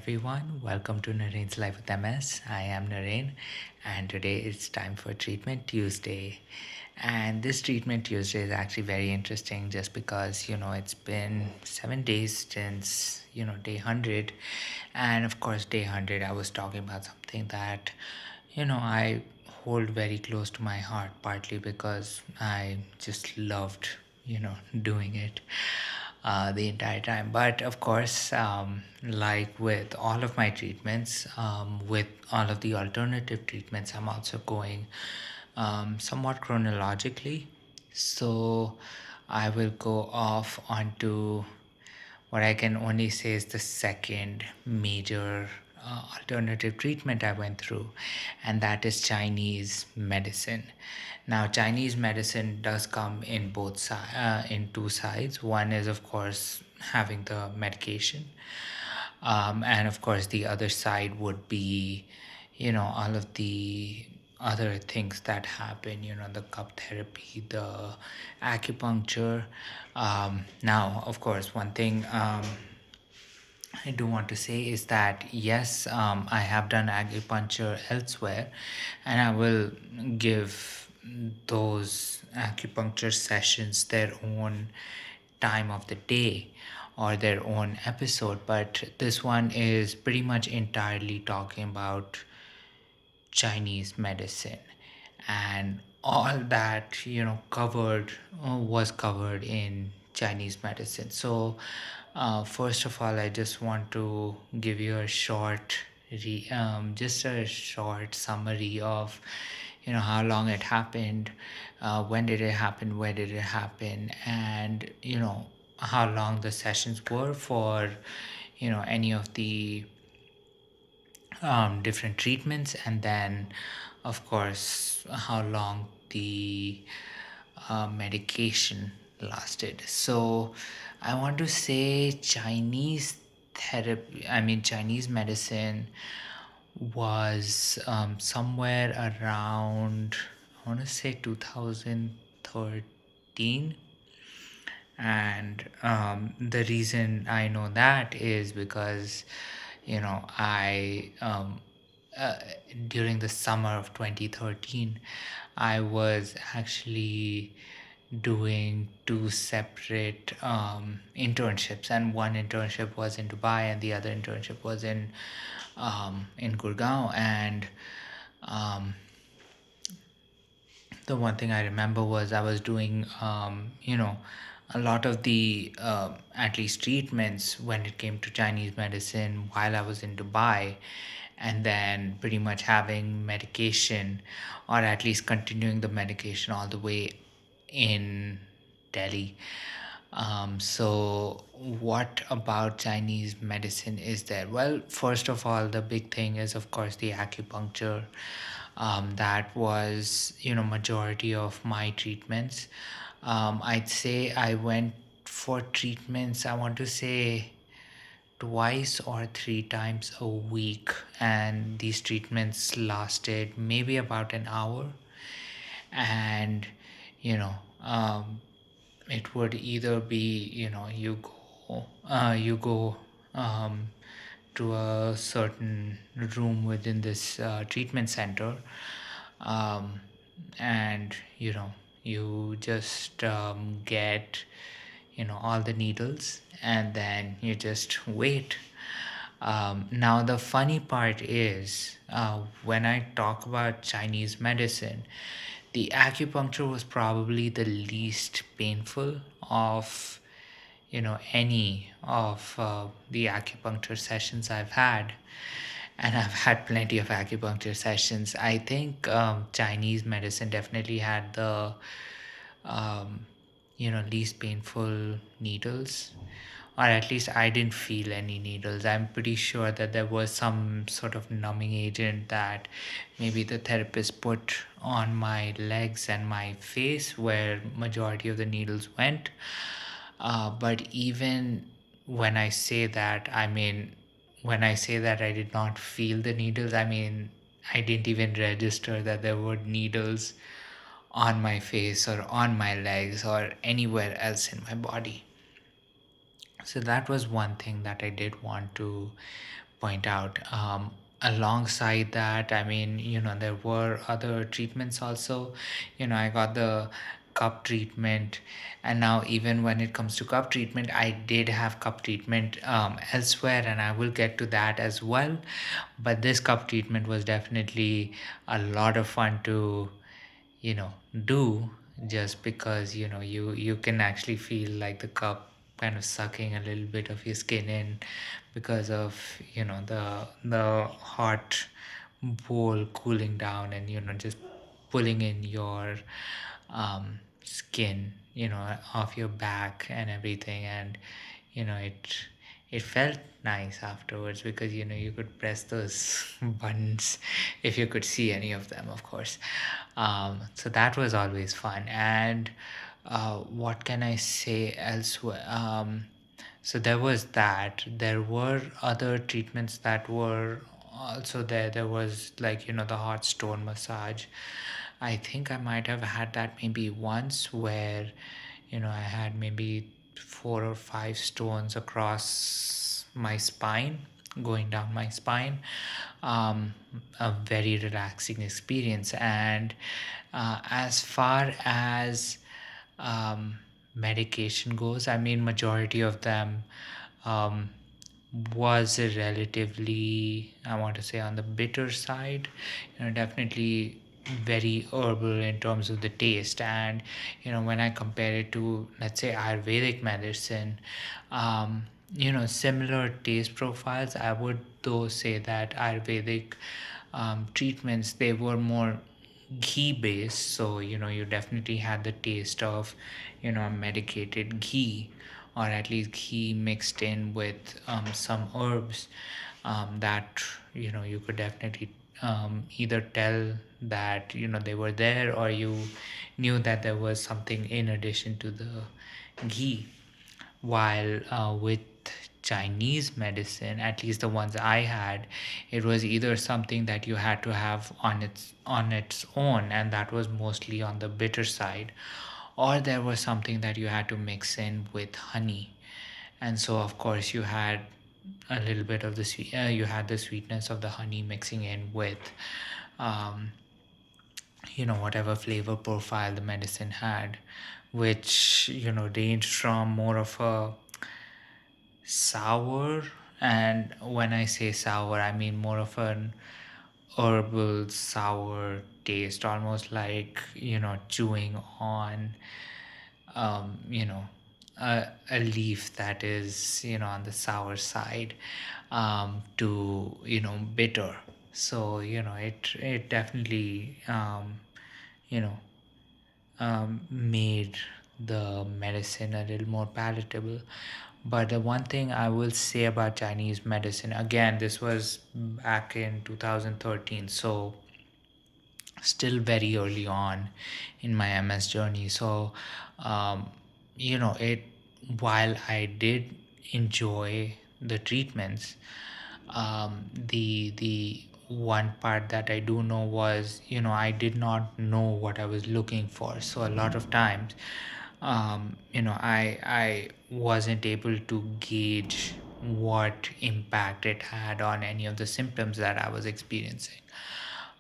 everyone. Welcome to Narain's Life with MS. I am Narain, and today it's time for Treatment Tuesday. And this Treatment Tuesday is actually very interesting just because, it's been 7 days since, day 100. And of course, day 100, I was talking about something that, I hold very close to my heart, partly because I just loved, doing it the entire time. But of course, like with all of my treatments, with all of the alternative treatments, I'm also going somewhat chronologically. So I will go off onto what I can only say is the second major alternative treatment I went through, and that is Chinese medicine. Now, Chinese medicine does come in in two sides. One is, of course, having the medication, and of course, the other side would be, all of the other things that happen, the cup therapy, the acupuncture. Now, of course, one thing I do want to say is that yes, I have done acupuncture elsewhere, and I will give those acupuncture sessions their own time of the day or their own episode. But this one is pretty much entirely talking about Chinese medicine, and all that covered was covered in Chinese medicine. So, first of all, I just want to give you a just a short summary of how long it happened, when did it happen, where did it happen, and how long the sessions were for any of the different treatments, and then of course how long the medication lasted. So I want to say Chinese medicine was somewhere around, I want to say 2013. And the reason I know that is because I uh, during the summer of 2013, I was actually doing two separate internships, and one internship was in Dubai and the other internship was in Gurgaon. And um, the one thing I remember was I was doing, a lot of the, at least treatments when it came to Chinese medicine while I was in Dubai, and then pretty much having medication, or at least continuing the medication all the way in Delhi. So, what about Chinese medicine is there? Well, first of all, the big thing is, of course, the acupuncture. That was, majority of my treatments. I'd say I went for treatments, I want to say twice or three times a week, and these treatments lasted maybe about an hour. And you know um, it would either be you go um, to a certain room within this treatment center, um, and you just get all the needles, and then you just wait. Now the funny part is, when I talk about Chinese medicine, the acupuncture was probably the least painful of any of the acupuncture sessions I've had. And I've had plenty of acupuncture sessions. I think Chinese medicine definitely had the um, least painful needles, or at least I didn't feel any needles. I'm pretty sure that there was some sort of numbing agent that maybe the therapist put on my legs and my face where majority of the needles went. But even when I say that, when I say that I did not feel the needles, I didn't even register that there were needles on my face or on my legs or anywhere else in my body. So that was one thing that I did want to point out. Alongside that, I mean, there were other treatments also. I got the cup treatment, and now even when it comes to cup treatment, I did have cup treatment elsewhere, and I will get to that as well. But this cup treatment was definitely a lot of fun to do, just because you can actually feel like the cup kind of sucking a little bit of your skin in, because of the hot bowl cooling down, and just pulling in your skin off your back and everything. And it felt nice afterwards, because you could press those buttons, if you could see any of them, of course. So that was always fun. And what can I say elsewhere? So there was that. There were other treatments that were also there. There was, like, the hot stone massage. I think I might have had that maybe once, where I had maybe 4 or 5 stones across my spine, going down my spine. A very relaxing experience. And as far as medication goes, I mean, majority of them um, was relatively, I want to say, on the bitter side. Definitely very herbal in terms of the taste. And when I compare it to, let's say, Ayurvedic medicine, similar taste profiles, I would though say that Ayurvedic treatments, they were more ghee based. So you definitely had the taste of medicated ghee, or at least ghee mixed in with some herbs, that you could definitely either tell that they were there, or you knew that there was something in addition to the ghee. While with Chinese medicine, at least the ones I had, it was either something that you had to have on its own, and that was mostly on the bitter side, or there was something that you had to mix in with honey. And so, of course, you had a little bit of the sweet. You had the sweetness of the honey mixing in with um, whatever flavor profile the medicine had, which ranged from more of a sour. And when I say sour, I mean more of an herbal sour taste, almost like chewing on you know a leaf that is on the sour side, to bitter. So it definitely you know made the medicine a little more palatable. But the one thing I will say about Chinese medicine, again, this was back in 2013, so still very early on in my MS journey. So, it while I did enjoy the treatments, the one part that I do know was, I did not know what I was looking for. So a lot of times, I wasn't able to gauge what impact it had on any of the symptoms that I was experiencing.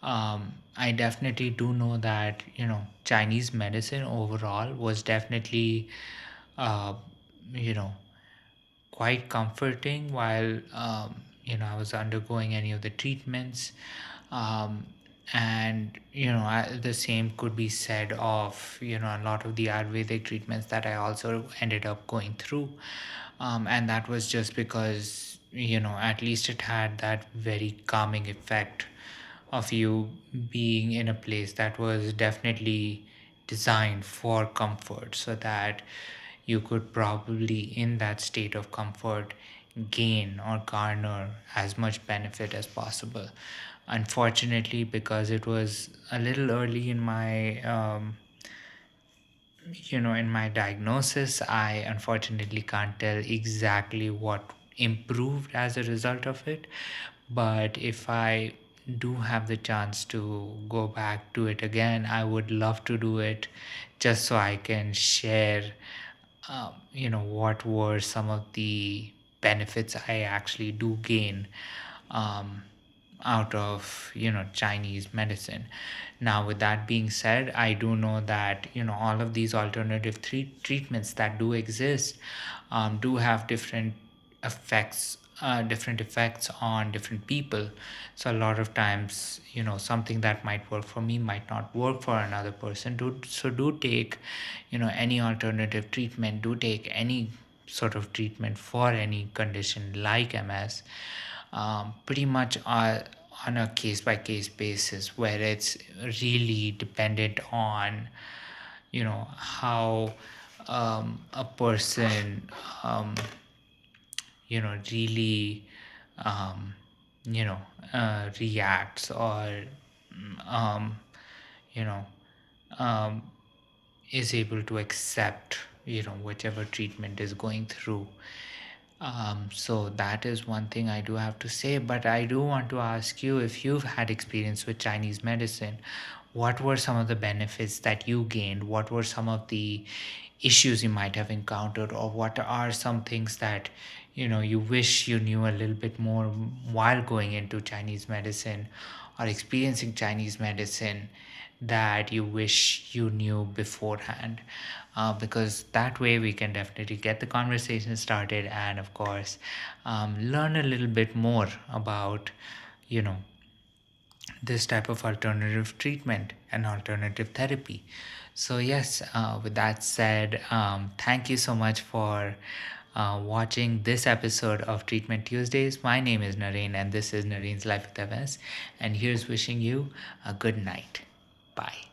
I definitely do know that Chinese medicine overall was definitely uh, you know quite comforting while I was undergoing any of the treatments. um, and the same could be said of a lot of the Ayurvedic treatments that I also ended up going through. And that was just because at least it had that very calming effect of you being in a place that was definitely designed for comfort, so that you could probably, in that state of comfort, gain or garner as much benefit as possible. Unfortunately, because it was a little early in my in my diagnosis, I unfortunately can't tell exactly what improved as a result of it. But if I do have the chance to go back to it again, I would love to do it, just so I can share what were some of the benefits I actually do gain um, out of Chinese medicine. Now, with that being said, I do know that all of these alternative treatments that do exist do have different effects on different people. So a lot of times, something that might work for me might not work for another person. Do take any alternative treatment, do take any sort of treatment for any condition like MS, pretty much on a case by case basis, where it's really dependent on how a person really um, you know reacts, or um, you know um, is able to accept whichever treatment is going through. So that is one thing I do have to say, but I do want to ask you, if you've had experience with Chinese medicine, what were some of the benefits that you gained? What were some of the issues you might have encountered, or what are some things that you wish you knew a little bit more while going into Chinese medicine or experiencing Chinese medicine, that you wish you knew beforehand? Because that way we can definitely get the conversation started, and of course learn a little bit more about you know this type of alternative treatment and alternative therapy. So yes, with that said, thank you so much for watching this episode of Treatment Tuesdays. My name is Naren, and this is Naren's Life with MS, and here's wishing you a good night. Bye.